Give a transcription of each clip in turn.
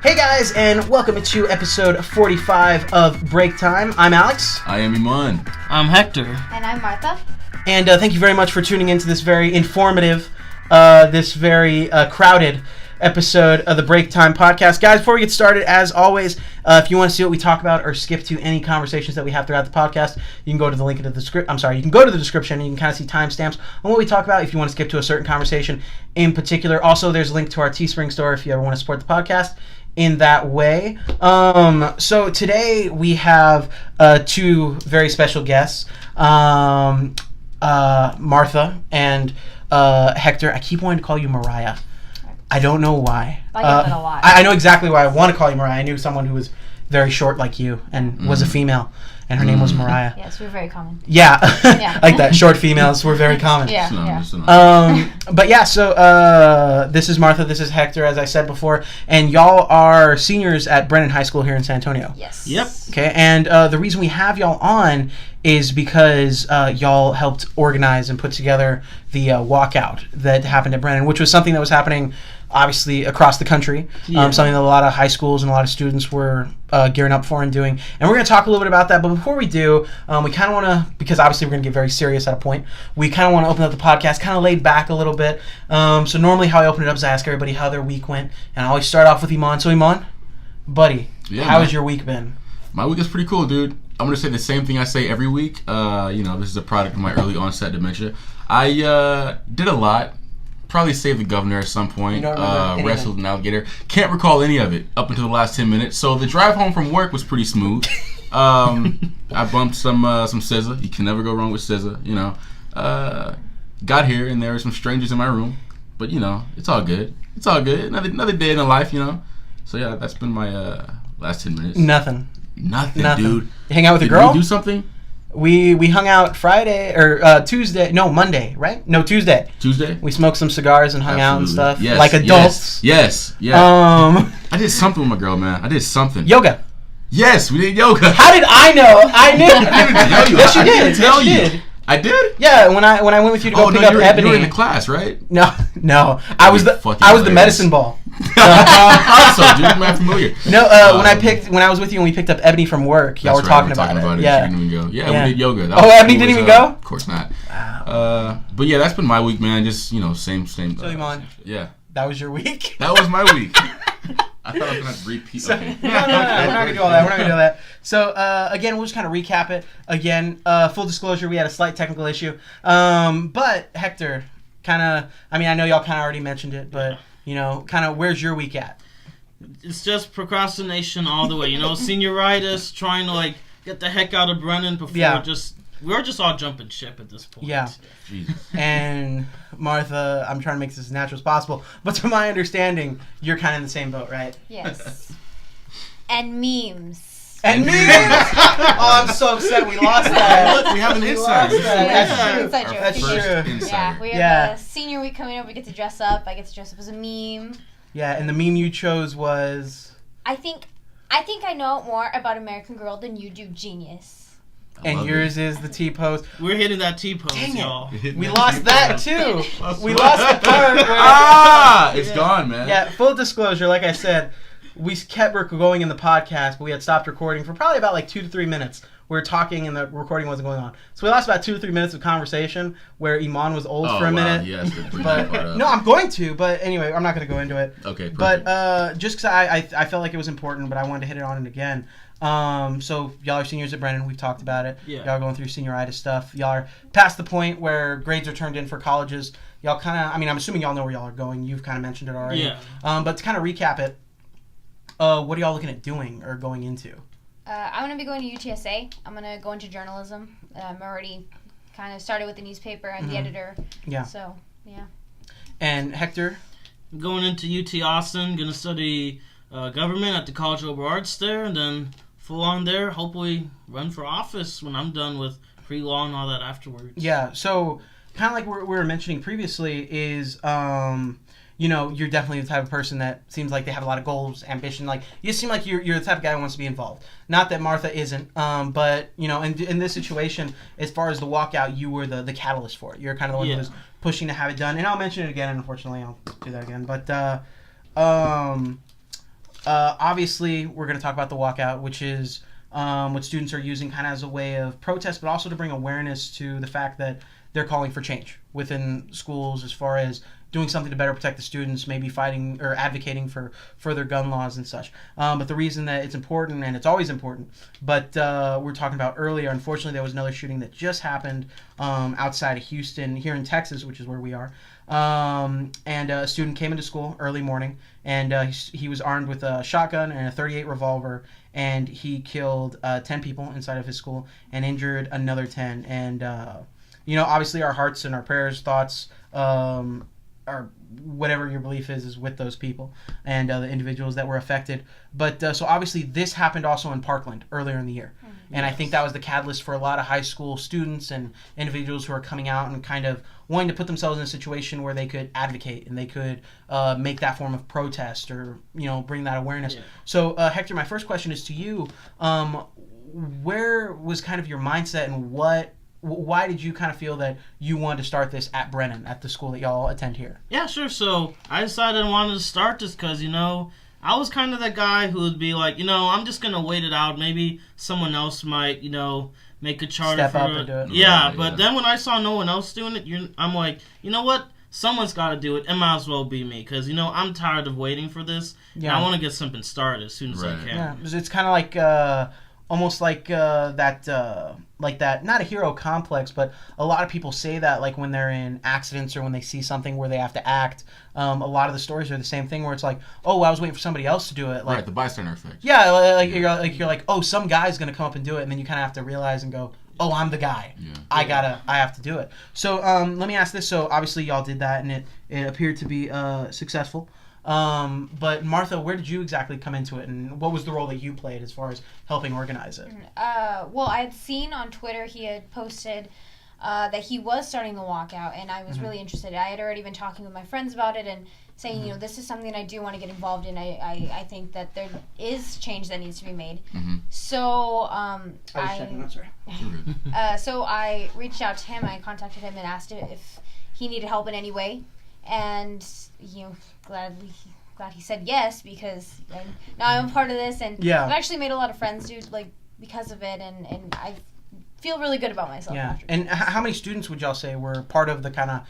Hey guys, and welcome to episode 45 of Break Time. I'm Alex. I am Iman. I'm Hector. And I'm Martha. And thank you very much for tuning into this very informative, this very crowded episode of the Break Time podcast. Guys, before we get started, as always, if you want to see what we talk about or skip to any conversations that we have throughout the podcast, you can go to the link in the description. You can go to the description and you can kind of see timestamps on what we talk about if you want to skip to a certain conversation in particular. Also, there's a link to our Teespring store if you ever want to support the podcast in that way. So today we have two very special guests, Martha and Hector. I keep wanting to call you Mariah. I don't know why. I get that a lot. I know exactly why I want to call you Mariah. I knew someone who was very short like you and was a female, and her name was Mariah. Yes, we're very common. Yeah, like that. Short females were very common. Yeah. But yeah, so this is Martha, this is Hector, as I said before, and y'all are seniors at Brennan High School here in San Antonio. Yes. Yep. Okay, and the reason we have y'all on is because y'all helped organize and put together the walkout that happened at Brennan, which was something that was happening obviously across the country, something that a lot of high schools and a lot of students were gearing up for and doing. And we're going to talk a little bit about that, but before we do, we kind of want to, because obviously we're going to get very serious at a point, we kind of want to open up the podcast kind of laid back a little bit. So normally how I open it up is I ask everybody how their week went, and I always start off with Iman. So Iman, buddy, how has your week been? My week is pretty cool, dude. I'm going to say the same thing I say every week. This is a product of my early onset dementia. I did a lot. Probably saved the governor at some point. Wrestled an alligator. Can't recall any of it up until the last 10 minutes. So the drive home from work was pretty smooth. I bumped some SZA. You can never go wrong with SZA. Got here and there were some strangers in my room, but it's all good. It's all good. Another day in the life. So yeah, that's been my last 10 minutes. Nothing. Dude. You hang out with a girl? Did we do something? We hung out Friday or Tuesday. No, Monday, right? No, Tuesday. Tuesday? We smoked some cigars and hung out and stuff. Yes, like adults. Yes. I did something with my girl, man. I did something. Yoga. Yes, we did yoga. How did I know? I knew. I didn't tell you. Yes, you I did. didn't tell you. Did. I did? Yeah, when I went with you to go pick up Ebony. You were in the class, right? No. I was the medicine ball. Also, dude, I'm not familiar. No, when I was with you and we picked up Ebony from work, y'all were talking about it. Yeah. She didn't even go. Yeah, we did yoga. Ebony didn't even go? Of course not. Wow. But yeah, that's been my week, man. Just same. So Iman, yeah. That was your week. That was my week. I thought I was going to repeat. So, okay. No, we're not going to do all that. We're not going to do that. So, again, we'll just kind of recap it. Again, full disclosure, we had a slight technical issue. But, Hector, I know y'all kind of already mentioned it, but, kind of where's your week at? It's just procrastination all the way. Senioritis, trying to, get the heck out of Brennan before we're just all jumping ship at this point. Yeah. Jesus. And Martha, I'm trying to make this as natural as possible, but to my understanding, you're kind of in the same boat, right? Yes. And memes. Oh, I'm so upset we lost that. Look, we have an insight. That's true. Yeah, we have a senior week coming up. We get to dress up. I get to dress up as a meme. Yeah, and the meme you chose was... I think I know more about American Girl than you do Genius. And yours is the T-pose. We're hitting that T-pose, y'all. We lost that, too. We lost the part where... It's gone, man. Yeah, full disclosure, like I said, we kept going in the podcast, but we had stopped recording for probably about 2 to 3 minutes. We were talking and the recording wasn't going on. So we lost about 2 to 3 minutes of conversation where Iman was old for a minute. Yes, but no, I'm going to. But anyway, I'm not going to go into it. Okay, perfect. But just because I felt like it was important, but I wanted to hit it on it again. So y'all are seniors at Brennan. We've talked about it. Yeah. Y'all are going through senioritis stuff. Y'all are past the point where grades are turned in for colleges. Y'all kind of, I'm assuming y'all know where y'all are going. You've kind of mentioned it already. Yeah. But to kind of recap it, what are y'all looking at doing or going into? I'm going to be going to UTSA. I'm going to go into journalism. I'm already kind of started with the newspaper and the editor. Yeah. So, yeah. And Hector? I'm going into UT Austin, going to study government at the College of Liberal Arts there, and then full on there, hopefully run for office when I'm done with pre-law and all that afterwards. Yeah, so kind of like we were mentioning previously is... you're definitely the type of person that seems like they have a lot of goals, ambition. You seem like you're the type of guy who wants to be involved. Not that Martha isn't, but in this situation, as far as the walkout, you were the catalyst for it. You're kind of the one who was pushing to have it done. And I'll mention it again. And unfortunately, I'll do that again. But obviously, we're going to talk about the walkout, which is what students are using kind of as a way of protest, but also to bring awareness to the fact that they're calling for change within schools as far as doing something to better protect the students, maybe fighting or advocating for further gun laws and such. But the reason that it's important, and it's always important, but we were talking about earlier, unfortunately, there was another shooting that just happened outside of Houston, here in Texas, which is where we are. And a student came into school early morning, and he was armed with a shotgun and a .38 revolver, and he killed 10 people inside of his school and injured another 10. And, obviously our hearts and our prayers, thoughts, or whatever your belief is with those people and the individuals that were affected. But so obviously this happened also in Parkland earlier in the year. And I think that was the catalyst for a lot of high school students and individuals who are coming out and kind of wanting to put themselves in a situation where they could advocate and they could make that form of protest or, bring that awareness. Yeah. So, Hector, my first question is to you. Where was kind of your mindset and why did you kind of feel that you wanted to start this at Brennan, at the school that y'all attend here? Yeah, sure. So I decided I wanted to start this because, I was kind of that guy who would be like, I'm just going to wait it out. Maybe someone else might, make a charter Step for up and do it. Yeah, but then when I saw no one else doing it, I'm like, you know what? Someone's got to do it. It might as well be me because, I'm tired of waiting for this. Yeah. I want to get something started as soon as I can. Yeah, it's kind of like... almost like that, not a hero complex, but a lot of people say that like when they're in accidents or when they see something where they have to act. A lot of the stories are the same thing where it's like, oh, I was waiting for somebody else to do it. Like, right, the bystander effect. Yeah, you're like, oh, some guy's gonna come up and do it, and then you kind of have to realize and go, oh, I'm the guy. Yeah. I have to do it. So let me ask this. So obviously y'all did that, and it appeared to be successful. But Martha, where did you exactly come into it, and what was the role that you played as far as helping organize it? Well, I had seen on Twitter he had posted that he was starting the walkout, and I was really interested. I had already been talking with my friends about it and saying, this is something I do want to get involved in. I think that there is change that needs to be made. So so I reached out to him. I contacted him and asked if he needed help in any way. And glad he said yes because now I'm a part of this, and I've actually made a lot of friends, dude, like because of it, and I feel really good about myself. Yeah. And how many students would y'all say were part of the kind of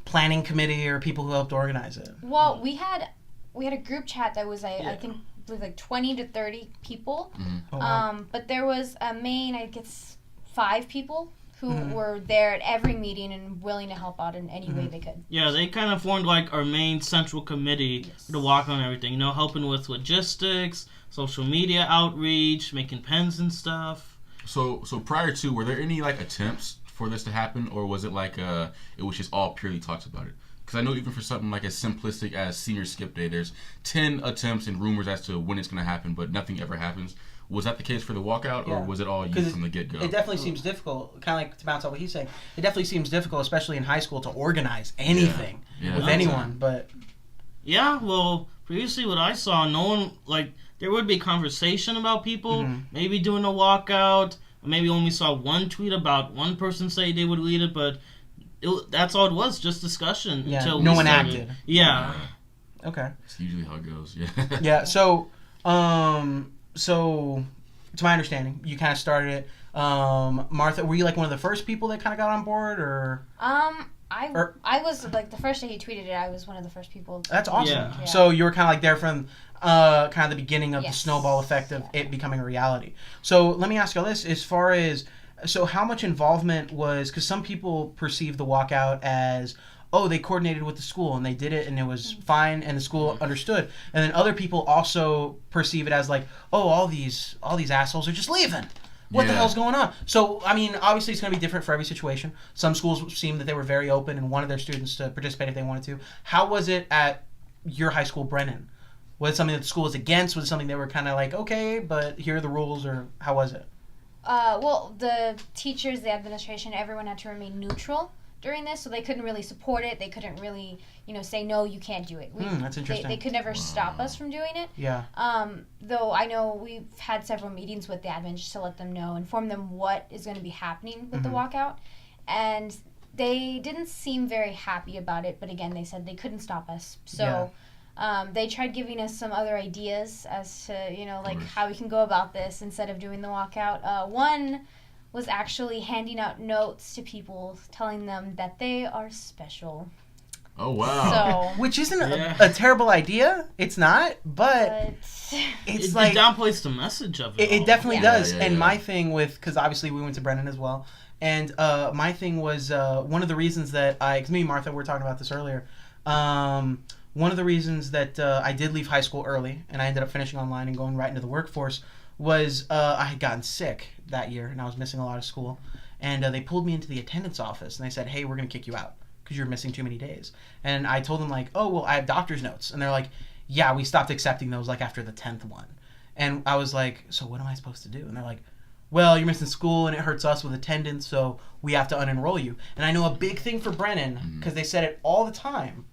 planning committee or people who helped organize it? Well, we had a group chat that was I think like 20 to 30 people, but there was a main 5 people who were there at every meeting and willing to help out in any way they could. Yeah, they kind of formed like our main central committee to walk on everything, helping with logistics, social media outreach, making pens and stuff. So prior to, were there any like attempts for this to happen, or was it like it was just all purely talks about it? Because I know even for something like as simplistic as senior skip day, there's 10 attempts and rumors as to when it's going to happen, but nothing ever happens. Was that the case for the walkout, or was it all you from the get-go? It definitely seems difficult, kind of like to bounce off what he's saying. It definitely seems difficult, especially in high school, to organize anything with anyone. But well, previously what I saw, no one, like, there would be conversation about people, maybe doing a walkout, or maybe only saw one tweet about one person say they would lead it, but that's all it was, just discussion. Yeah, until no one acted. Yeah. Okay. It's usually how it goes, Yeah, So, to my understanding, you kind of started it. Martha, were you like one of the first people that kind of got on board, or? I was like the first day he tweeted it. I was one of the first people. That's awesome. Yeah. So you were kind of like there from kind of the beginning of the snowball effect of it becoming a reality. So let me ask you all this: as far as how much involvement was? Because some people perceive the walkout as, oh, they coordinated with the school and they did it and it was fine and the school understood. And then other people also perceive it as like, oh, all these assholes are just leaving. What the hell's going on? So, I mean, obviously it's going to be different for every situation. Some schools seemed that they were very open and wanted their students to participate if they wanted to. How was it at your high school, Brennan? Was it something that the school was against? Was it something they were kind of like, okay, but here are the rules, or how was it? Well, the teachers, the administration, everyone had to remain neutral during this, so they couldn't really support it. They couldn't really, say, no, you can't do it. That's interesting. They could never stop us from doing it. Yeah. Though I know we've had several meetings with the admin just to let them know, inform them what is going to be happening with the walkout. And they didn't seem very happy about it, but again, they said they couldn't stop us. So They tried giving us some other ideas as to, like how we can go about this instead of doing the walkout. One was actually handing out notes to people telling them that they are special. Oh, wow. So, which isn't a terrible idea. It's not, but it's like... It downplays the message of it. It definitely does. Yeah, and my thing with... Because obviously we went to Brennan as well. And my thing was one of the reasons that because me and Martha were talking about this earlier. One of the reasons that I did leave high school early and I ended up finishing online and going right into the workforce was I had gotten sick that year and I was missing a lot of school. And they pulled me into the attendance office and they said, hey, we're going to kick you out because you're missing too many days. And I told them, like, oh, well, I have doctor's notes. And they're like, yeah, we stopped accepting those like after the 10th one. And I was like, so what am I supposed to do? And they're like, well, you're missing school and it hurts us with attendance, so we have to unenroll you. And I know a big thing for Brennan, because they said it all the time,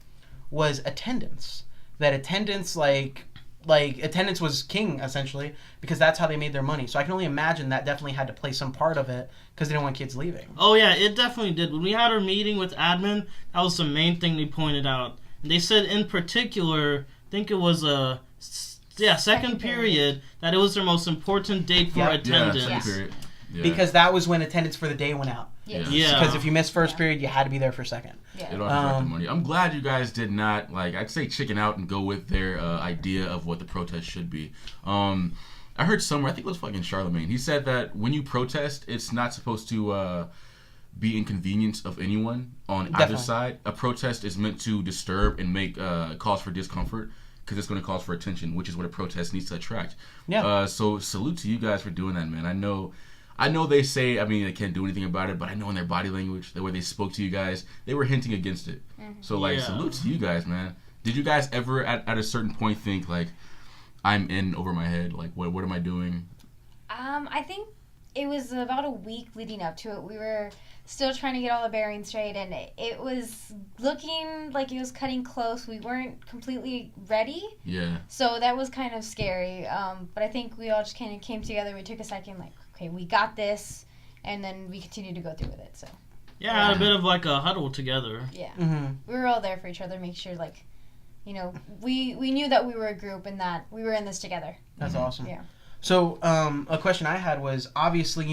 was attendance. That attendance, like attendance was king, essentially, because that's how they made their money. So I can only imagine that definitely had to play some part of it, because they didn't want kids leaving. Oh, yeah, it definitely did. When we had our meeting with admin, that was the main thing they pointed out. And they said in particular, I think it was second period, that it was their most important date for attendance. Yeah, second period. Yeah. Because that was when attendance for the day went out. Yeah. Because if you missed first period, you had to be there for second. Yeah. It all the money. I'm glad you guys did not, I'd say chicken out and go with their idea of what the protest should be. I heard somewhere, I think it was fucking Charlemagne, he said that when you protest, it's not supposed to be inconvenience of anyone on either side. A protest is meant to disturb and make cause for discomfort, because it's going to cause for attention, which is what a protest needs to attract. Yeah. So salute to you guys for doing that, man. I know they say, they can't do anything about it, but I know in their body language, the way they spoke to you guys, they were hinting against it. Mm-hmm. So, salute to you guys, man. Did you guys ever, at a certain point, think, I'm in over my head? What am I doing? I think it was about a week leading up to it. We were still trying to get all the bearings straight, and it was looking like it was cutting close. We weren't completely ready. Yeah. So that was kind of scary. But I think we all just kind of came together. We took a second, okay, we got this, and then we continued to go through with it. So. Yeah, I had a bit of a huddle together. Yeah. Mm-hmm. We were all there for each other, make sure we knew that we were a group and that we were in this together. That's awesome. Yeah. So a question I had was, obviously,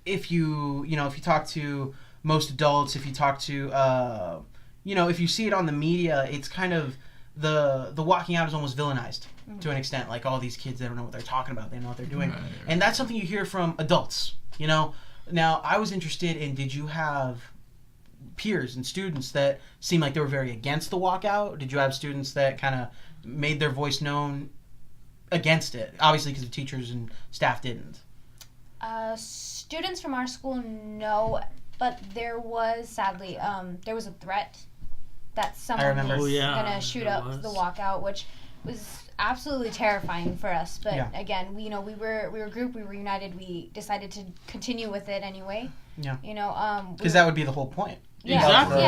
if you talk to most adults, if you talk to if you see it on the media, it's kind of the walking out is almost villainized to an extent. Like, all these kids, they don't know what they're talking about, they don't know what they're doing. Right. And that's something you hear from adults, Now, I was interested in, did you have peers and students that seemed like they were very against the walkout? Did you have students that kind of made their voice known against it? Obviously, because the teachers and staff didn't. Students from our school, no, but there was, sadly, there was a threat that someone was going to shoot up the walkout, which was absolutely terrifying for us. But again, we were a group, we were united, we decided to continue with it anyway. Yeah. Because that would be the whole point. Exactly.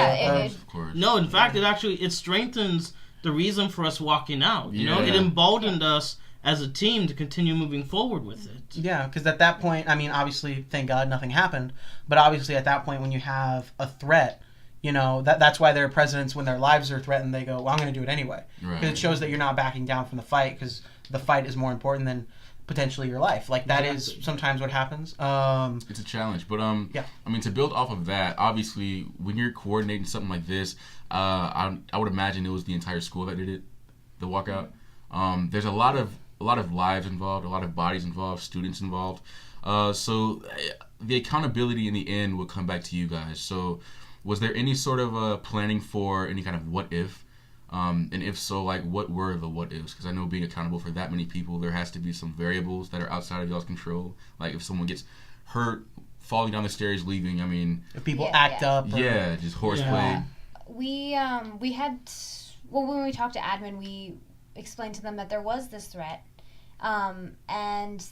Of course. No, in fact, it strengthens the reason for us walking out. It emboldened us as a team to continue moving forward with it. Yeah, because at that point, obviously, thank God nothing happened, but obviously at that point when you have a threat, that's why there are presidents, when their lives are threatened, they go, well, I'm going to do it anyway. Because it shows that you're not backing down from the fight, because the fight is more important than potentially your life. That is sometimes what happens. It's a challenge, but to build off of that, obviously when you're coordinating something like this, I would imagine it was the entire school that did it, the walkout. There's a lot of lives involved, a lot of bodies involved, students involved. So the accountability in the end will come back to you guys. So was there any sort of planning for any kind of what if? And if so, what were the what ifs? Because I know being accountable for that many people, there has to be some variables that are outside of y'all's control. Like if someone gets hurt, falling down the stairs, leaving. If people act up. Just horseplay. We had, when we talked to admin, we explained to them that there was this threat, and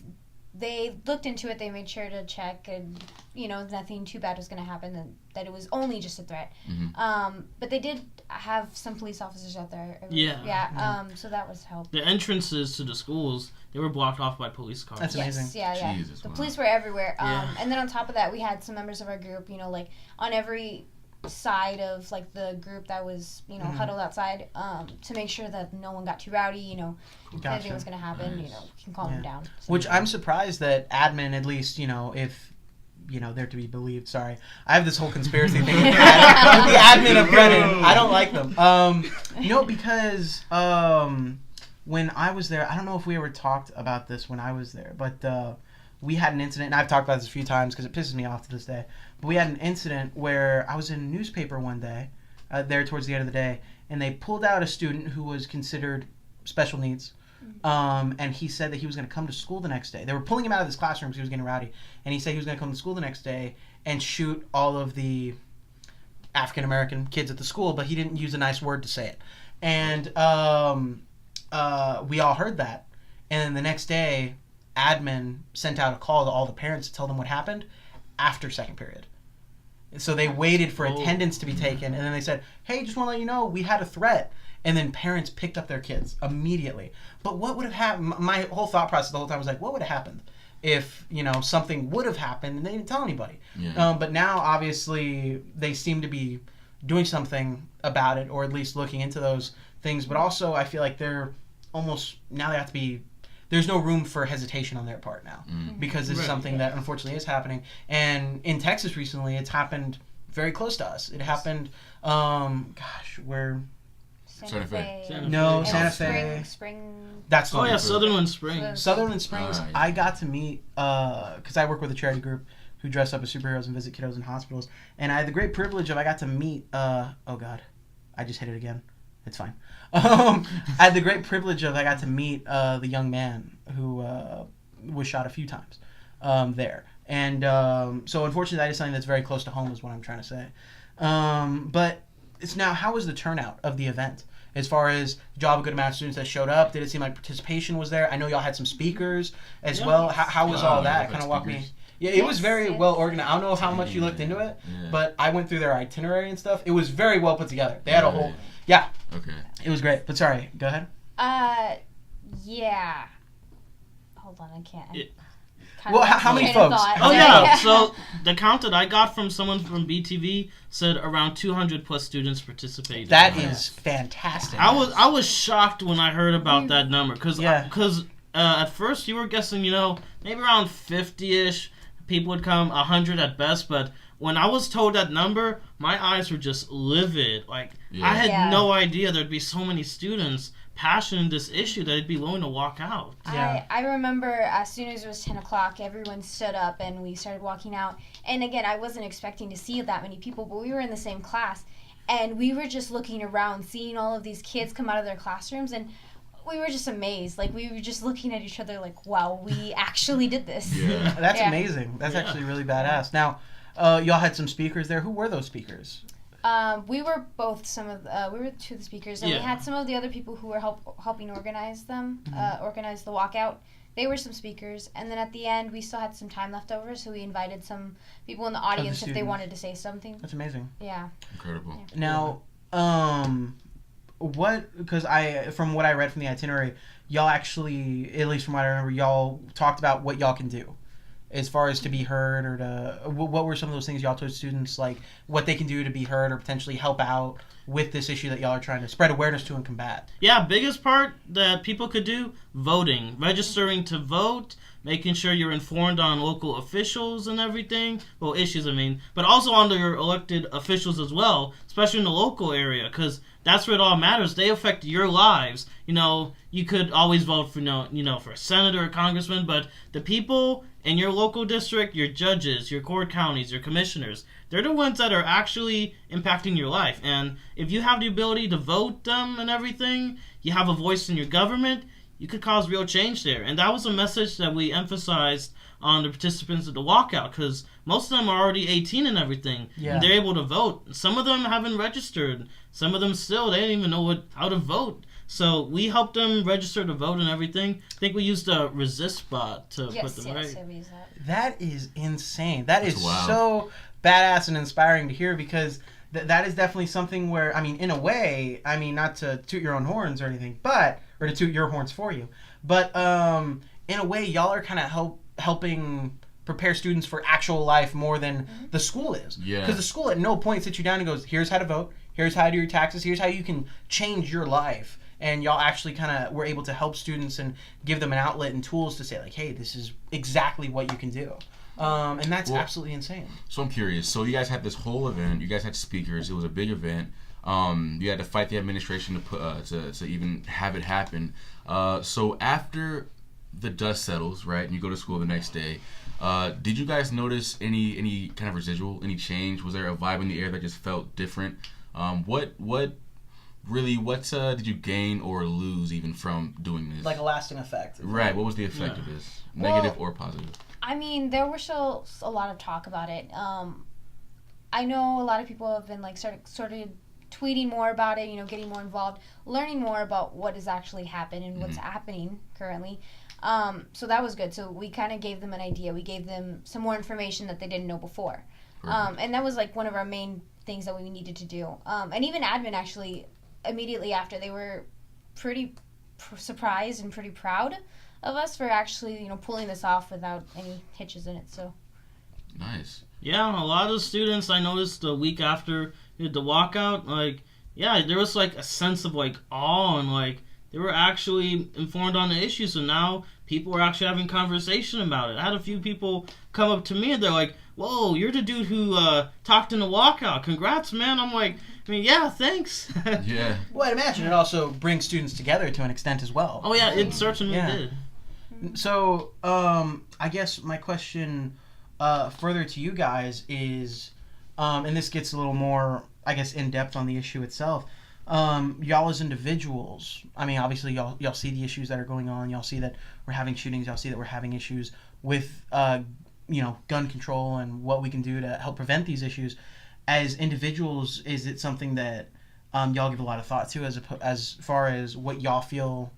they looked into it. They made sure to check, and nothing too bad was going to happen, and that it was only just a threat. Mm-hmm. But they did have some police officers out there. So that was help. The entrances to the schools, they were blocked off by police cars. That's amazing. Yes, Jesus, the police were everywhere. And then on top of that, we had some members of our group, on every side of like the group that was huddled outside to make sure that no one got too rowdy. If anything was going to happen, we can calm them down. So. Which I'm surprised that admin, at least, if they're to be believed. Sorry, I have this whole conspiracy thing with the admin of Brennan. I don't like them. Because when I was there, I don't know if we ever talked about this when I was there, but we had an incident, and I've talked about this a few times because it pisses me off to this day. But we had an incident where I was in a newspaper one day, there towards the end of the day, and they pulled out a student who was considered special needs. And he said that he was going to come to school the next day. They were pulling him out of his classroom because he was getting rowdy. And he said he was going to come to school the next day and shoot all of the African-American kids at the school, but he didn't use a nice word to say it. And we all heard that. And then the next day, admin sent out a call to all the parents to tell them what happened after second period. So they waited for attendance to be taken, and then they said, hey, just want to let you know, we had a threat. And then parents picked up their kids immediately. But what would have happened? My whole thought process the whole time was like, what would have happened if, something would have happened and they didn't tell anybody? Yeah. But now, obviously, they seem to be doing something about it, or at least looking into those things. But also, I feel like they're almost, now they have to be, there's no room for hesitation on their part now. Because this is something that unfortunately is happening. And in Texas recently, it's happened very close to us. It happened, where... Santa Fe. No, Santa Fe. Spring. That's the one. Sutherland Springs. Sutherland Springs. Yeah. I got to meet, because I work with a charity group who dress up as superheroes and visit kiddos in hospitals. And I had the great privilege of, I got to meet, oh God, I just hit it again. It's fine. I had the great privilege of, I got to meet the young man who was shot a few times there. And so unfortunately that is something that's very close to home is what I'm trying to say. But it's now, how was the turnout of the event? As far as, did y'all have a good amount of students that showed up? Did it seem like participation was there? I know y'all had some speakers as well. How was all that? Kind of walk me. Yeah, it was very well organized. I don't know how much you looked into it, but I went through their itinerary and stuff. It was very well put together. They had a whole, Okay. It was great. But sorry, go ahead. Yeah. Hold on, I can't. Well, how many folks? So the count that I got from someone from BTV said around 200 plus students participated. That is fantastic. I was shocked when I heard about that number because at first you were guessing maybe around 50ish people would come, 100 at best, but when I was told that number, my eyes were just livid. I had no idea there'd be so many students passionate in this issue that they'd be willing to walk out. I remember as soon as it was 10 o'clock, everyone stood up and we started walking out. And again, I wasn't expecting to see that many people, but we were in the same class. And we were just looking around, seeing all of these kids come out of their classrooms, and we were just amazed. We were just looking at each other like, wow, we actually did this. Yeah. That's amazing. That's actually really badass. Now, y'all had some speakers there. Who were those speakers? We were both we were two of the speakers, and we had some of the other people who were helping organize them, organize the walkout. They were some speakers, and then at the end, we still had some time left over, so we invited some people in the audience if they wanted to say something. That's amazing. Yeah. Incredible. Yeah. Now, because from what I read from the itinerary, y'all actually, at least from what I remember, y'all talked about what y'all can do. As far as to be heard, or to what were some of those things y'all told students, like what they can do to be heard or potentially help out with this issue that y'all are trying to spread awareness to and combat? Yeah, biggest part that people could do, voting, registering to vote, making sure you're informed on local officials and everything, well, issues I mean, but also on your elected officials as well, especially in the local area, because that's where it all matters. They affect your lives. You could always vote for for a senator or congressman, but the people in your local district, your judges, your court counties, your commissioners, they're the ones that are actually impacting your life. And if you have the ability to vote them and everything, you have a voice in your government, you could cause real change there. And that was a message that we emphasized on the participants of the walkout, because most of them are already 18 and everything. Yeah. And they're able to vote. Some of them haven't registered. Some of them still, they didn't even know how to vote. So we helped them register to vote and everything. I think we used a resist bot to put them right. We used that. That is insane. That's so badass and inspiring to hear, because that is definitely something where, in a way, not to toot your own horns or anything, or to toot your horns for you, but in a way, y'all are kind of helping prepare students for actual life more than the school is. Yeah. Because the school at no point sits you down and goes, here's how to vote, here's how to do your taxes, here's how you can change your life. And y'all actually kind of were able to help students and give them an outlet and tools to say, like, hey, this is exactly what you can do. And that's absolutely insane. So I'm curious. So you guys had this whole event. You guys had speakers. It was a big event. You had to fight the administration to put to even have it happen. So after the dust settles, right, and you go to school the next day, did you guys notice any kind of residual, any change? Was there a vibe in the air that just felt different? What did you gain or lose even from doing this? Like a lasting effect. Right. What was the effect of this? Negative or positive? I mean, there were still a lot of talk about it. I know a lot of people have been like started tweeting more about it, getting more involved, learning more about what has actually happened and what's happening currently. So that was good. So we kind of gave them an idea. We gave them some more information that they didn't know before. And that was like one of our main things that we needed to do. And even admin actually, immediately after, they were pretty surprised and pretty proud of us for actually, pulling this off without any hitches in it. So nice. Yeah, a lot of students I noticed the week after the walkout, there was like a sense of like awe and like they were actually informed on the issue. So now people were actually having conversation about it. I had a few people come up to me and they're like, "Whoa, you're the dude who talked in the walkout. Congrats, man." I'm like, yeah, thanks. Yeah. Well, I'd imagine it also brings students together to an extent as well. Oh yeah, it certainly did. So, I guess my question further to you guys is, and this gets a little more, I guess, in depth on the issue itself. Y'all as individuals, I mean, obviously y'all see the issues that are going on. Y'all see that we're having shootings. Y'all see that we're having issues with, gun control and what we can do to help prevent these issues. As individuals, is it something that y'all give a lot of thought to as far as what y'all feel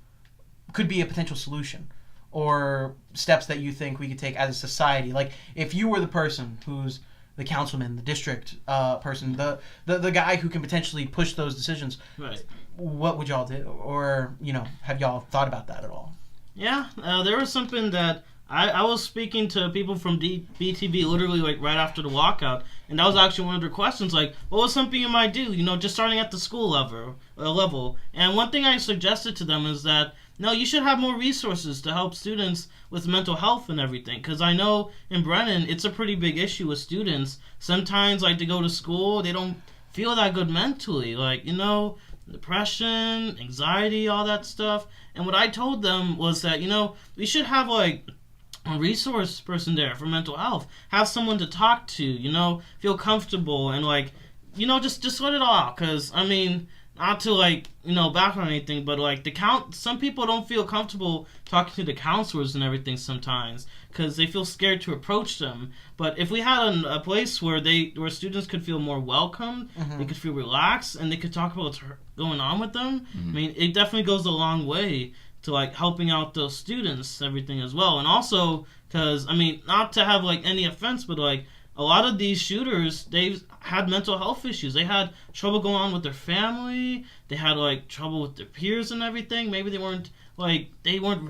could be a potential solution? Or steps that you think we could take as a society? Like, if you were the person who's the councilman, the district person, the guy who can potentially push those decisions, right? What would y'all do? Or, have y'all thought about that at all? Yeah, there was something that I was speaking to people from BTB literally like right after the walkout, and that was actually one of their questions, like, what was something you might do, just starting at the school level. And one thing I suggested to them is that, no, you should have more resources to help students with mental health and everything. Because I know in Brennan, it's a pretty big issue with students. Sometimes, like, to go to school, they don't feel that good mentally. Like, depression, anxiety, all that stuff. And what I told them was that, we should have, like, a resource person there for mental health. Have someone to talk to, feel comfortable and, like, just let it all out. Because, I mean, not to back on anything, but some people don't feel comfortable talking to the counselors and everything sometimes because they feel scared to approach them. But if we had a place where students could feel more welcome, they could feel relaxed, and they could talk about what's going on with them, I mean, it definitely goes a long way to helping out those students, everything as well. And also because, I mean, not to have any offense, but a lot of these shooters, they've had mental health issues. They had trouble going on with their family. They had trouble with their peers and everything. Maybe they weren't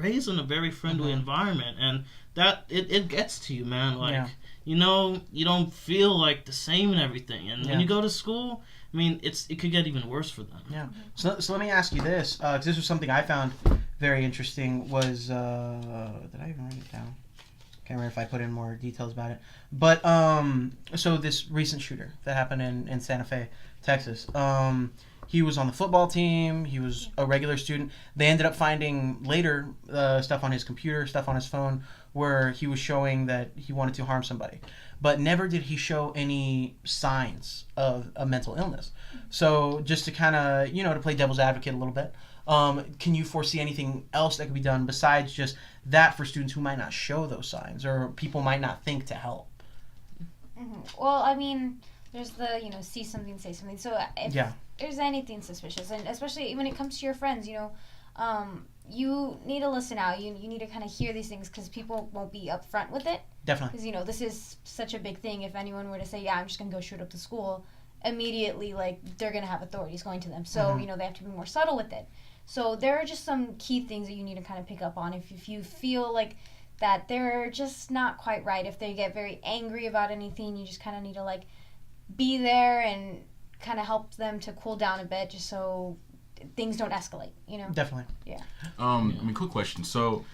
raised in a very friendly environment, and that it gets to you, man. You don't feel the same and everything. And when you go to school, I mean, it could get even worse for them. Yeah. So let me ask you this, because this was something I found very interesting. Was did I even write it down? Can't remember if I put in more details about it. But, so this recent shooter that happened in Santa Fe, Texas, he was on the football team. He was a regular student. They ended up finding later stuff on his computer, stuff on his phone, where he was showing that he wanted to harm somebody. But never did he show any signs of a mental illness. So just to kind of, to play devil's advocate a little bit, can you foresee anything else that could be done besides just that for students who might not show those signs or people might not think to help? Well, I mean, there's the, see something, say something. So if there's anything suspicious, and especially when it comes to your friends, you need to listen out. You need to kind of hear these things because people won't be upfront with it. Definitely. Because, this is such a big thing. If anyone were to say, I'm just going to go shoot up the school, immediately, they're going to have authorities going to them. So, they have to be more subtle with it. So there are just some key things that you need to kind of pick up on. If you feel like that they're just not quite right. If they get very angry about anything, you just kind of need to like be there and kind of help them to cool down a bit, just so things don't escalate. Definitely. Yeah. Quick question. So,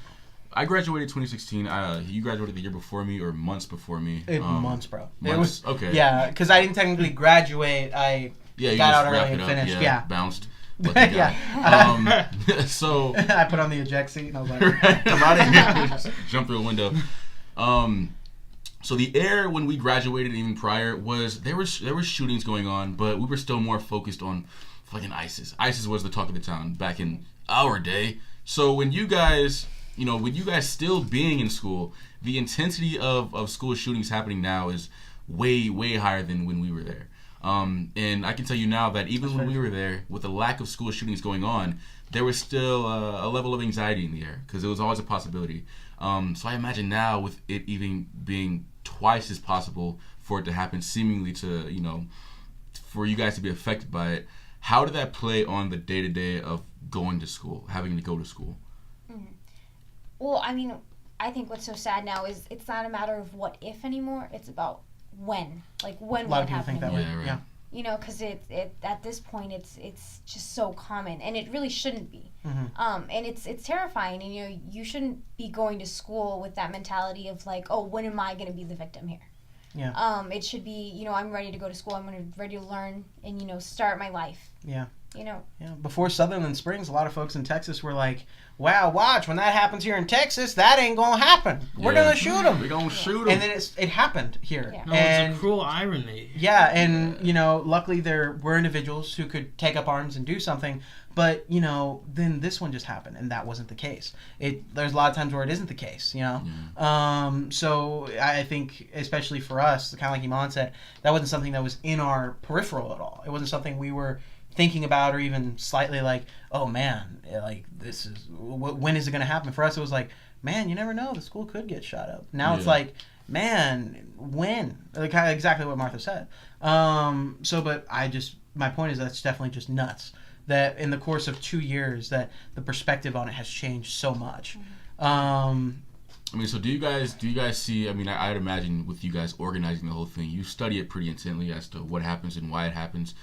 I graduated 2016. You graduated the year before me or months before me? Months, bro. Months. It was, okay. Yeah, because I didn't technically graduate. I got out early and finished. Yeah. Bounced. Yeah. So I put on the eject seat and I was like, I'm out of here. Just jump through a window. So the air when we graduated, even prior, was there were shootings going on, but we were still more focused on fucking ISIS. ISIS was the talk of the town back in our day. So when you guys still being in school, the intensity of school shootings happening now is way, way higher than when we were there. And I can tell you now that even when we were there, with the lack of school shootings going on, there was still a level of anxiety in the air because it was always a possibility. So I imagine now with it even being twice as possible for it to happen, seemingly to, for you guys to be affected by it, how did that play on the day-to-day of going to school, having to go to school? Mm-hmm. Well, I mean, I think what's so sad now is it's not a matter of what if anymore, it's about when. Like, when will it happen? A lot of people think that way. Yeah. Because it at this point it's just so common, and it really shouldn't be. Mm-hmm. And it's terrifying, and you shouldn't be going to school with that mentality of like, oh, when am I going to be the victim here? Yeah. It should be, I'm ready to go to school. I'm ready to learn and start my life. Yeah. Yeah. Before Sutherland Springs, a lot of folks in Texas were like, wow, watch, when that happens here in Texas, that ain't gonna happen. We're gonna shoot them. We're gonna shoot them. And then it happened here. Yeah. No, and it's a cruel irony. Yeah, and luckily there were individuals who could take up arms and do something, but then this one just happened, and that wasn't the case. There's a lot of times where it isn't the case. So I think, especially for us, kind of like Iman said, that wasn't something that was in our peripheral at all. It wasn't something we were thinking about, or even slightly like, oh man, like this is, when is it going to happen? For us, it was like, man, you never know, the school could get shot up. Now it's like, man, when? Like, kind of exactly what Martha said. But my point is that's definitely just nuts. That in the course of 2 years, that the perspective on it has changed so much. So do you guys see, I'd imagine with you guys organizing the whole thing, you study it pretty intently as to what happens and why it happens.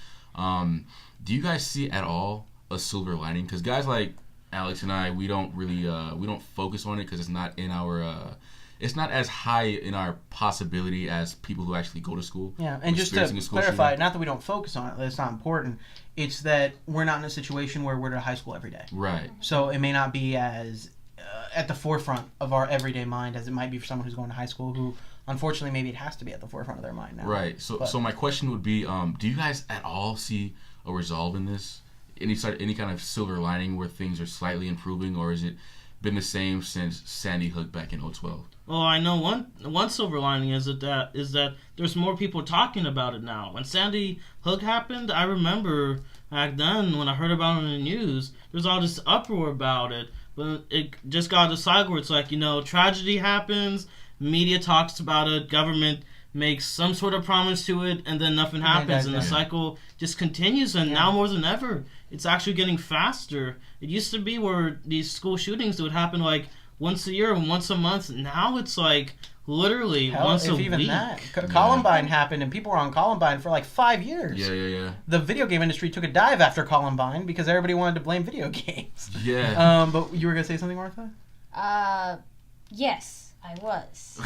Do you guys see at all a silver lining? Because guys like Alex and I, we don't really we don't focus on it because it's not in our it's not as high in our possibility as people who actually go to school. Yeah, and just to clarify, not that we don't focus on it, that's not important. It's that we're not in a situation where we're at high school every day. Right. So it may not be as at the forefront of our everyday mind as it might be for someone who's going to high school who, unfortunately, maybe it has to be at the forefront of their mind now. Right. So my question would be, do you guys at all see a resolve in this? Any kind of silver lining where things are slightly improving, or has it been the same since Sandy Hook back in 2012? Well, I know one silver lining is that there's more people talking about it now. When Sandy Hook happened, I remember back then when I heard about it in the news, there's all this uproar about it. But it just got to the side where it's like, tragedy happens, media talks about it, government makes some sort of promise to it, and then nothing happens, and the cycle just continues. And now more than ever, it's actually getting faster. It used to be where these school shootings would happen like once a year, once a month. Now it's like literally once a week. Even that. Columbine happened, and people were on Columbine for like 5 years. Yeah. The video game industry took a dive after Columbine because everybody wanted to blame video games. Yeah. But you were gonna say something, Martha? Yes, I was.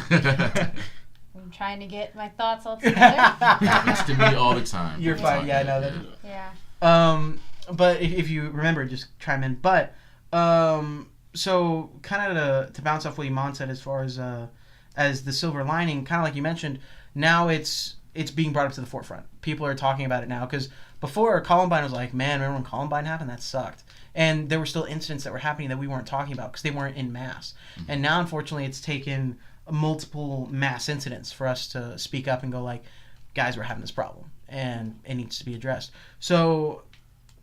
I'm trying to get my thoughts all together. It's to me all the time. You're fine. Yeah, I know that. Yeah. But if you remember, just chime in. But so kind of to bounce off what Iman said as far as the silver lining, kind of like you mentioned, now it's being brought up to the forefront. People are talking about it now because before Columbine was like, man, remember when Columbine happened? That sucked. And there were still incidents that were happening that we weren't talking about because they weren't in mass. Mm-hmm. And now, unfortunately, it's taken multiple mass incidents for us to speak up and go like, guys, we're having this problem and it needs to be addressed. So,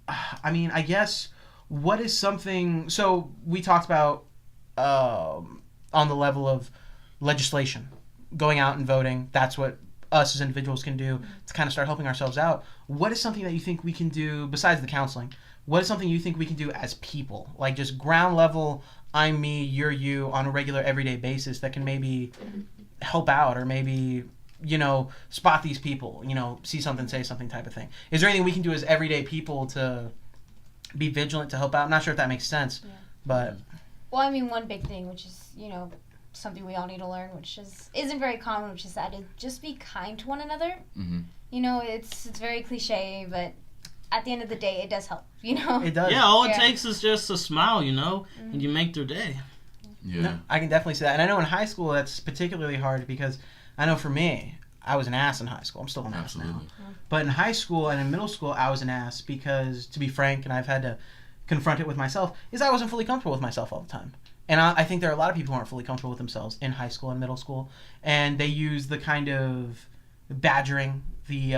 I guess what is something, so we talked about on the level of legislation, going out and voting. That's what us as individuals can do to kind of start helping ourselves out. What is something that you think we can do besides the counseling? What is something you think we can do as people, like just ground level I'm me, you're you on a regular everyday basis that can maybe help out or maybe, spot these people, see something, say something type of thing. Is there anything we can do as everyday people to be vigilant to help out? I'm not sure if that makes sense, but... Well, I mean, one big thing, which is, something we all need to learn, which isn't very common, which is that to just be kind to one another. Mm-hmm. It's very cliche, but at the end of the day, it does help, It does. Yeah, all it takes is just a smile, and you make their day. Yeah. No, I can definitely see that. And I know in high school that's particularly hard because I know for me, I was an ass in high school. I'm still an ass now. But in high school and in middle school, I was an ass because, to be frank, and I've had to confront it with myself, is I wasn't fully comfortable with myself all the time. And I think there are a lot of people who aren't fully comfortable with themselves in high school and middle school. And they use the kind of badgering, the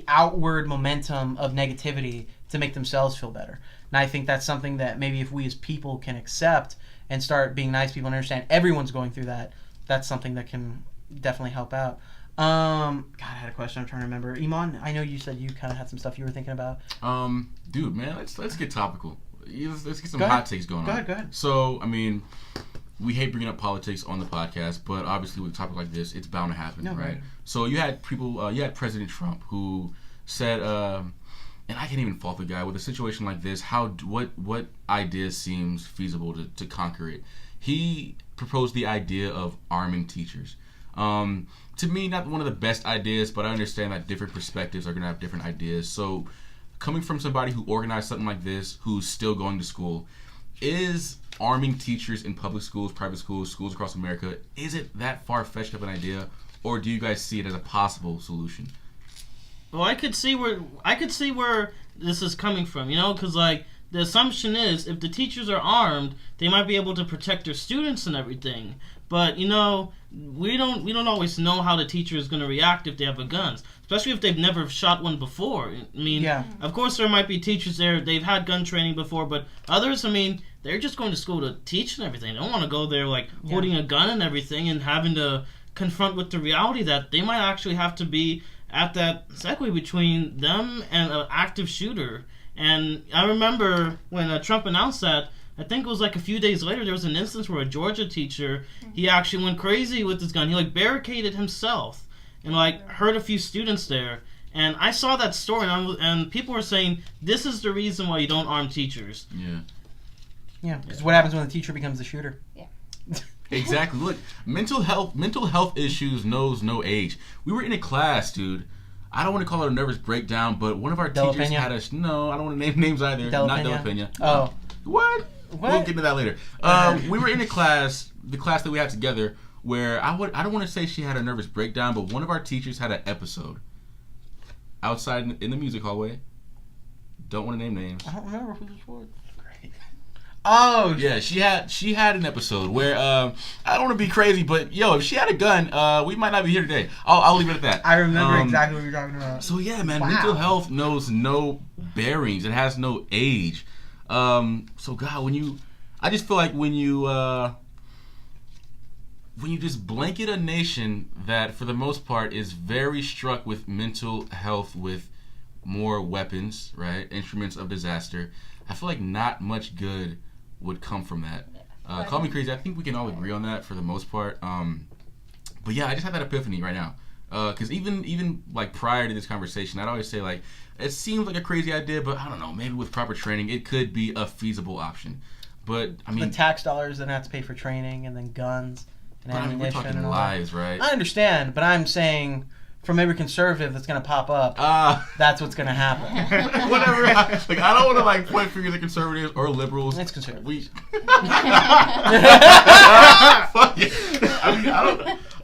outward momentum of negativity to make themselves feel better. And I think that's something that maybe if we as people can accept and start being nice people and understand everyone's going through that, that's something that can definitely help out. God, I had a question I'm trying to remember. Iman, I know you said you kind of had some stuff you were thinking about. Dude, man, let's get topical. Let's get some hot takes going on. Go ahead. So, I mean, we hate bringing up politics on the podcast, but obviously with a topic like this, it's bound to happen, right? So you had people, you had President Trump who said, and I can't even fault the guy with a situation like this. What idea seems feasible to conquer it? He proposed the idea of arming teachers. To me, not one of the best ideas, but I understand that different perspectives are going to have different ideas. So, coming from somebody who organized something like this, who's still going to school, is arming teachers in public schools, private schools, schools across America, is it that far-fetched of an idea, or do you guys see it as a possible solution? Well, I could see where this is coming from, because the assumption is if the teachers are armed, they might be able to protect their students and everything. But we don't always know how the teacher is going to react if they have a gun, especially if they've never shot one before. I mean, Of course there might be teachers there, they've had gun training before, but others, I mean, they're just going to school to teach and everything. They don't want to go there holding a gun and everything and having to confront with the reality that they might actually have to be at that segue between them and an active shooter. And I remember when Trump announced that, I think it was a few days later, there was an instance where a Georgia teacher, he actually went crazy with his gun. He barricaded himself and hurt a few students there. And I saw that story and people were saying, this is the reason why you don't arm teachers. Yeah. Yeah, because what happens when the teacher becomes the shooter? Yeah. Exactly. Look, mental health issues knows no age. We were in a class, dude. I don't want to call it a nervous breakdown, but one of our teachers had us. No, I don't want to name names either. Not Della Pena. Oh. What? We'll get into that later. We were in a class, the class that we had together, where I don't want to say she had a nervous breakdown, but one of our teachers had an episode outside in the music hallway. Don't want to name names. I don't remember who this was. Great. Oh yeah, she had an episode where I don't want to be crazy, but if she had a gun, we might not be here today. I'll leave it at that. I remember exactly what you're talking about. So yeah, man, mental health knows no bearings. It has no age. So God, I just feel like when you just blanket a nation that for the most part is very struck with mental health with more weapons, right? Instruments of disaster. I feel like not much good would come from that. Call me crazy. I think we can all agree on that for the most part. But yeah, I just had that epiphany right now. Because even prior to this conversation, I'd always say it seems like a crazy idea, but I don't know. Maybe with proper training, it could be a feasible option. But I mean, the tax dollars then have to pay for training and then guns and ammunition. We're talking lives, right? I understand, but I'm saying from every conservative that's going to pop up, that's what's going to happen. Whatever. I don't want to point fingers at conservatives or liberals. It's conservative. Fuck it.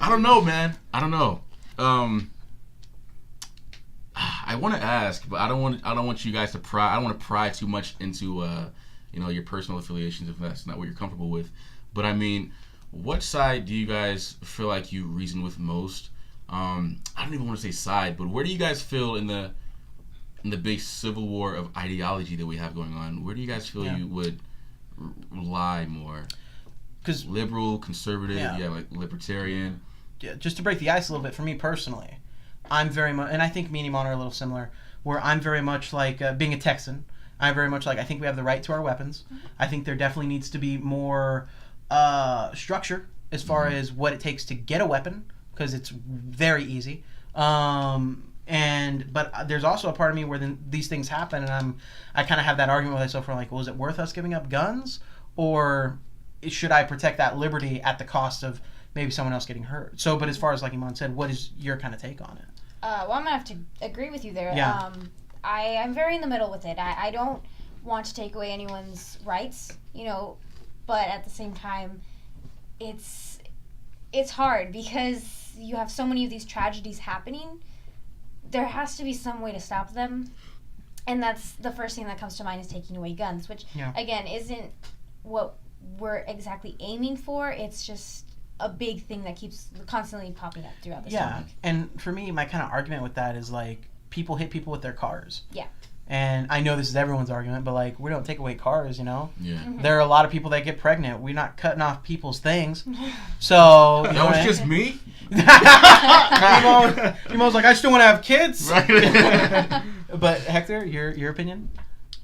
I don't know, man. I don't know. I want to ask, but I don't want you guys to pry. I don't want to pry too much into your personal affiliations if that's not what you're comfortable with. But I mean, what side do you guys feel like you reason with most? I don't even want to say side, but where do you guys feel in the big civil war of ideology that we have going on? Where do you guys feel you would lie more? Because liberal, conservative, libertarian. Yeah, just to break the ice a little bit, for me personally, I'm very much, and I think me and Iman are a little similar, where I'm very much being a Texan, I'm very much like, I think we have the right to our weapons. I think there definitely needs to be more structure as far as what it takes to get a weapon, because it's very easy. But there's also a part of me where these things happen, and I kind of have that argument with myself where I'm like, well, is it worth us giving up guns, or should I protect that liberty at the cost of maybe someone else getting hurt? So, but as far as like Iman said, what is your kind of take on it? Well, I'm gonna have to agree with you there. Yeah. I'm very in the middle with it. I don't want to take away anyone's rights, but at the same time, it's hard because you have so many of these tragedies happening. There has to be some way to stop them, and that's the first thing that comes to mind is taking away guns, which again isn't what we're exactly aiming for. It's just a big thing that keeps constantly popping up throughout this topic. And for me, my kind of argument with that is like, people hit people with their cars. Yeah. And I know this is everyone's argument, but like, we don't take away cars, Yeah. There are a lot of people that get pregnant. We're not cutting off people's things. So that was just me. Iman's like, I still want to have kids. Right. But Hector, your opinion?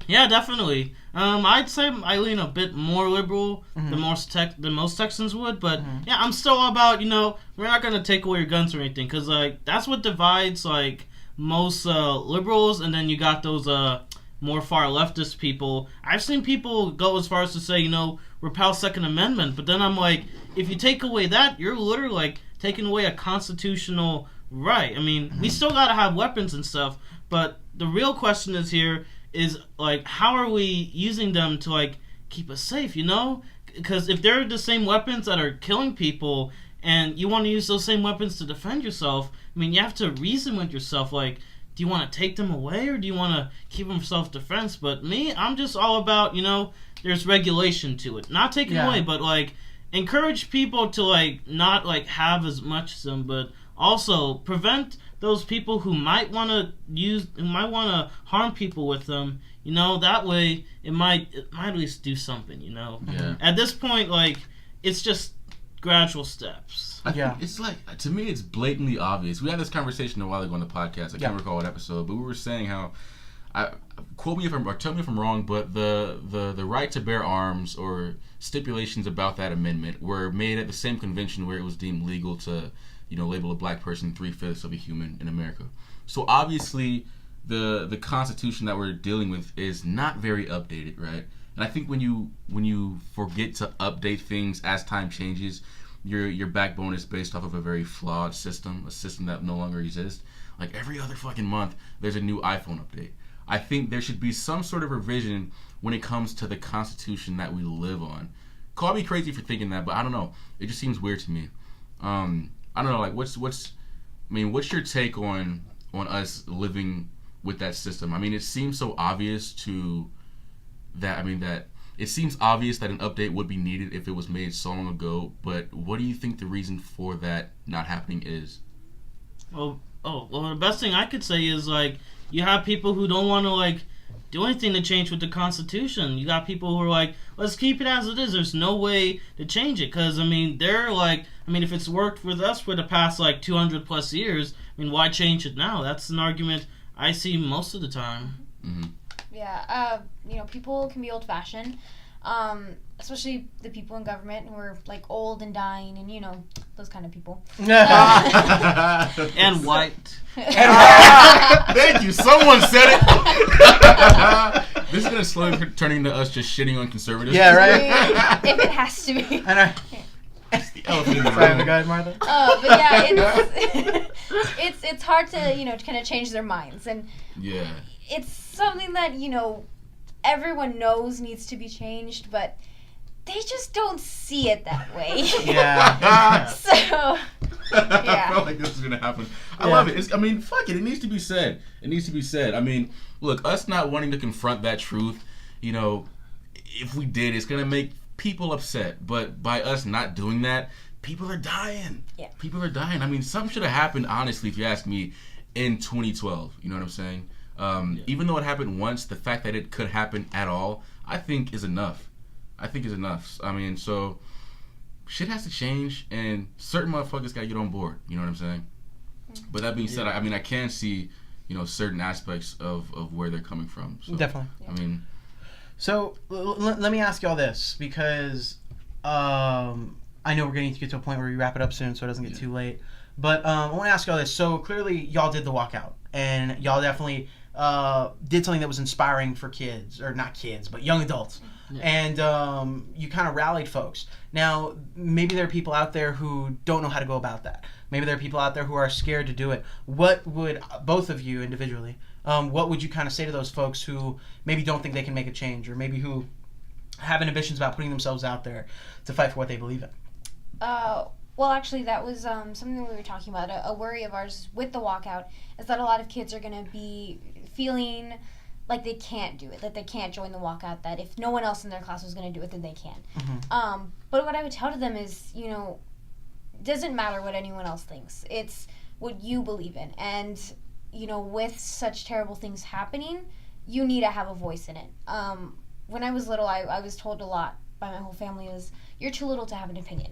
Yeah, definitely. I'd say I lean a bit more liberal than most Texans would, but yeah, I'm still all about, we're not gonna take away your guns or anything, because like that's what divides like most liberals, and then you got those more far leftist people. I've seen people go as far as to say, repel Second Amendment, but then I'm like, if you take away that, you're literally like taking away a constitutional right. I mean, we still gotta have weapons and stuff, but the real question is like, how are we using them to like keep us safe, because if they're the same weapons that are killing people and you want to use those same weapons to defend yourself, I mean, you have to reason with yourself, like, do you want to take them away or do you want to keep them for self-defense? But me, I'm just all about, there's regulation to it, not taking away, but like encourage people to like not like have as much of them, but also prevent those people who might want to harm people with them, that way it might at least do something, Yeah. At this point, like, it's just gradual steps. I think it's like, to me, it's blatantly obvious. We had this conversation a while ago on the podcast. I can't recall what episode, but we were saying how, tell me if I'm wrong, but the right to bear arms or stipulations about that amendment were made at the same convention where it was deemed legal to label a black person 3/5 of a human in America. So obviously, the Constitution that we're dealing with is not very updated, right? And I think when you forget to update things as time changes, your backbone is based off of a very flawed system, a system that no longer exists. Like every other fucking month, there's a new iPhone update. I think there should be some sort of revision when it comes to the Constitution that we live on. Call me crazy for thinking that, but I don't know. It just seems weird to me. I don't know, like what's your take on us living with that system? I mean, it seems so obvious that it seems obvious that an update would be needed if it was made so long ago, but what do you think the reason for that not happening is? Well, the best thing I could say is like, you have people who don't want to like do anything to change with the Constitution. You got people who are like, let's keep it as it is. There's no way to change it. Because, they're like, if it's worked with us for the past, like, 200 plus years, why change it now? That's an argument I see most of the time. Mm-hmm. Yeah, people can be old-fashioned, especially the people in government who are, like, old and dying and, those kind of people. And white. Thank you. Someone said it. This is going to slowly turn into us just shitting on conservatives. Yeah, right? If it has to be. I know. The elephant in the room. Go ahead, Martha. But yeah, it's hard to, kind of change their minds. And yeah, it's something that, everyone knows needs to be changed, but they just don't see it that way. Yeah. So, yeah. I felt like this was going to happen. I love it. Fuck it. It needs to be said. Look, us not wanting to confront that truth, if we did, it's going to make people upset. But by us not doing that, people are dying. Yeah. People are dying. Something should have happened, honestly, if you ask me, in 2012. You know what I'm saying? Even though it happened once, the fact that it could happen at all, I think is enough. So shit has to change, and certain motherfuckers gotta get on board. You know what I'm saying? But that being said, I can see, certain aspects of where they're coming from. So, definitely. So let me ask y'all this, because I know we're going to get to a point where we wrap it up soon so it doesn't get too late. But I want to ask y'all this. So clearly y'all did the walkout, and y'all definitely did something that was inspiring for kids, or not kids, but young adults. Yeah. And you kind of rallied folks. Now, maybe there are people out there who don't know how to go about that. Maybe there are people out there who are scared to do it. What would, both of you individually, what would you kind of say to those folks who maybe don't think they can make a change, or maybe who have inhibitions about putting themselves out there to fight for what they believe in? Well, actually, that was something we were talking about. A worry of ours with the walkout is that a lot of kids are going to be feeling like they can't do it, that they can't join the walkout, that if no one else in their class was going to do it, then they can. Mm-hmm. But what I would tell to them is, it doesn't matter what anyone else thinks. It's what you believe in. And, with such terrible things happening, you need to have a voice in it. When I was little, I was told a lot by my whole family was, you're too little to have an opinion.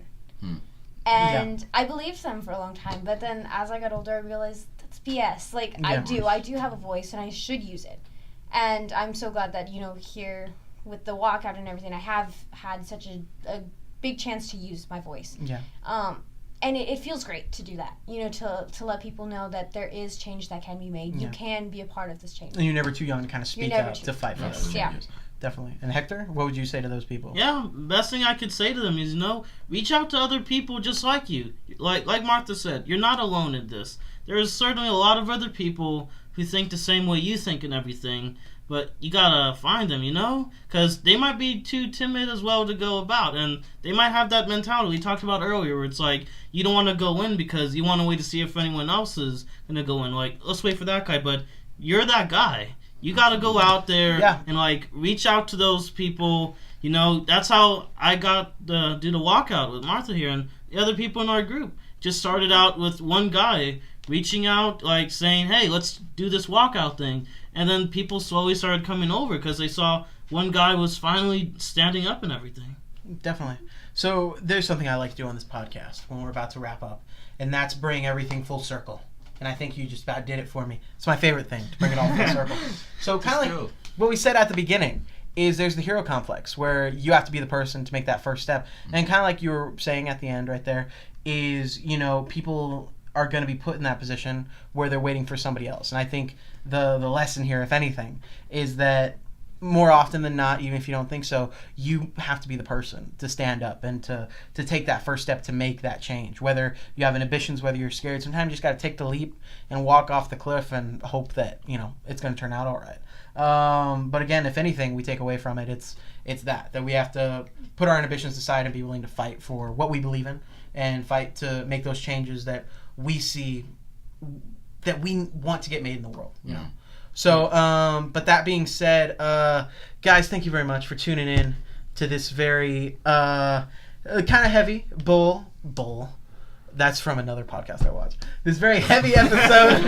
And I believed them for a long time, but then as I got older, I realized that's BS. I do have a voice, and I should use it. And I'm so glad that, here with the walkout and everything, I have had such a big chance to use my voice. Yeah. And it feels great to do that, to let people know that there is change that can be made. Yeah. You can be a part of this change. And you're never too young to kind of speak out to fight for those changes. Yeah. Definitely. And Hector, what would you say to those people? Yeah, best thing I could say to them is, reach out to other people just like you. Like Martha said, you're not alone in this. There is certainly a lot of other people who think the same way you think and everything, but you gotta find them, because they might be too timid as well to go about, and they might have that mentality we talked about earlier, where it's like you don't want to go in because you want to wait to see if anyone else is gonna go in. Like, let's wait for that guy, but you're that guy. You gotta go out there and reach out to those people. That's how I got to do the walkout with Martha here and the other people in our group. Just started out with one guy reaching out, saying, hey, let's do this walkout thing. And then people slowly started coming over because they saw one guy was finally standing up and everything. Definitely. So there's something I like to do on this podcast when we're about to wrap up, and that's bring everything full circle. And I think you just about did it for me. It's my favorite thing, to bring it all full circle. So kind of like what we said at the beginning is there's the hero complex where you have to be the person to make that first step. And kind of like you were saying at the end right there is, people are going to be put in that position where they're waiting for somebody else. And I think the lesson here, if anything, is that more often than not, even if you don't think so, you have to be the person to stand up and to take that first step to make that change. Whether you have inhibitions, whether you're scared, sometimes you just got to take the leap and walk off the cliff and hope that, it's going to turn out all right. But again, if anything we take away from it, it's that we have to put our inhibitions aside and be willing to fight for what we believe in and fight to make those changes that we see that we want to get made in the world. So, but that being said, guys, thank you very much for tuning in to this very kind of heavy bull. That's from another podcast I watched. This very heavy episode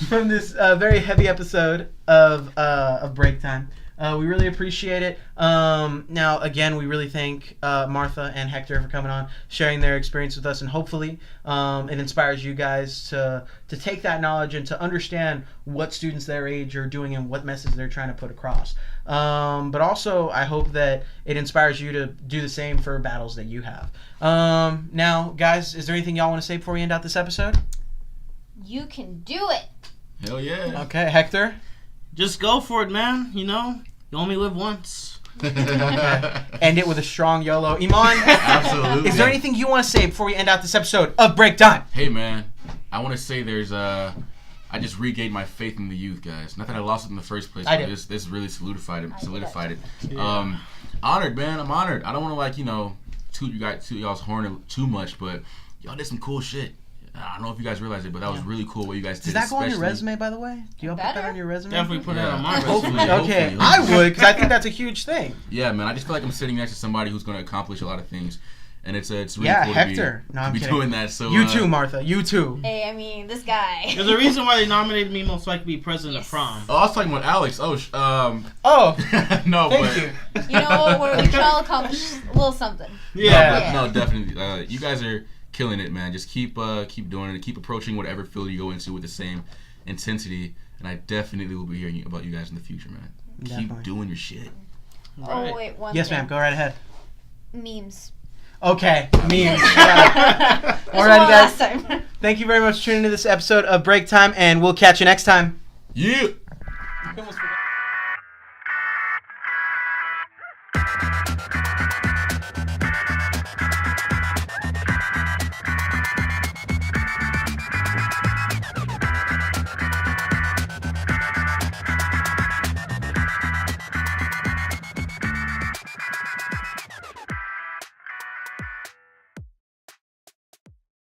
from this very heavy episode of Break Time. We really appreciate it. Now, again, we really thank Martha and Hector for coming on, sharing their experience with us, and hopefully it inspires you guys to take that knowledge and to understand what students their age are doing and what message they're trying to put across. But also, I hope that it inspires you to do the same for battles that you have. Now, guys, is there anything y'all want to say before we end out this episode? You can do it. Hell yeah. Okay, Hector? Just go for it, man. You only live once. End it with a strong YOLO. Iman, absolutely. Is there anything you want to say before we end out this episode of Break Time? Hey, man. I want to say I just regained my faith in the youth, guys. Not that I lost it in the first place, but this really solidified it. Yeah. Honored, man. I'm honored. I don't want to toot y'all's horn too much, but y'all did some cool shit. I don't know if you guys realize it, but that was really cool what you guys did. Does that go on your resume, by the way? Do y'all put that on your resume? Definitely put it on my resume. Okay, I would, because I think that's a huge thing. Yeah, man. I just feel like I'm sitting next to somebody who's going to accomplish a lot of things. And it's really cool Hector. to be doing that. So you too, Martha. You too. Hey, this guy. There's a reason why they nominated me most likely to be president of prom. Oh, I was talking about Alex. No, thank you. We can all accomplish a little something. Yeah. No, definitely. You guys are killing it, man. Just keep doing it. Keep approaching whatever field you go into with the same intensity. And I definitely will be hearing about you guys in the future, man. Keep doing your shit. Oh, wait, one Yes, thing. ma'am. Go right ahead. Memes. Okay, memes. Yeah. Alrighty, guys. Thank you very much for tuning into this episode of Break Time, and we'll catch you next time. Yeah.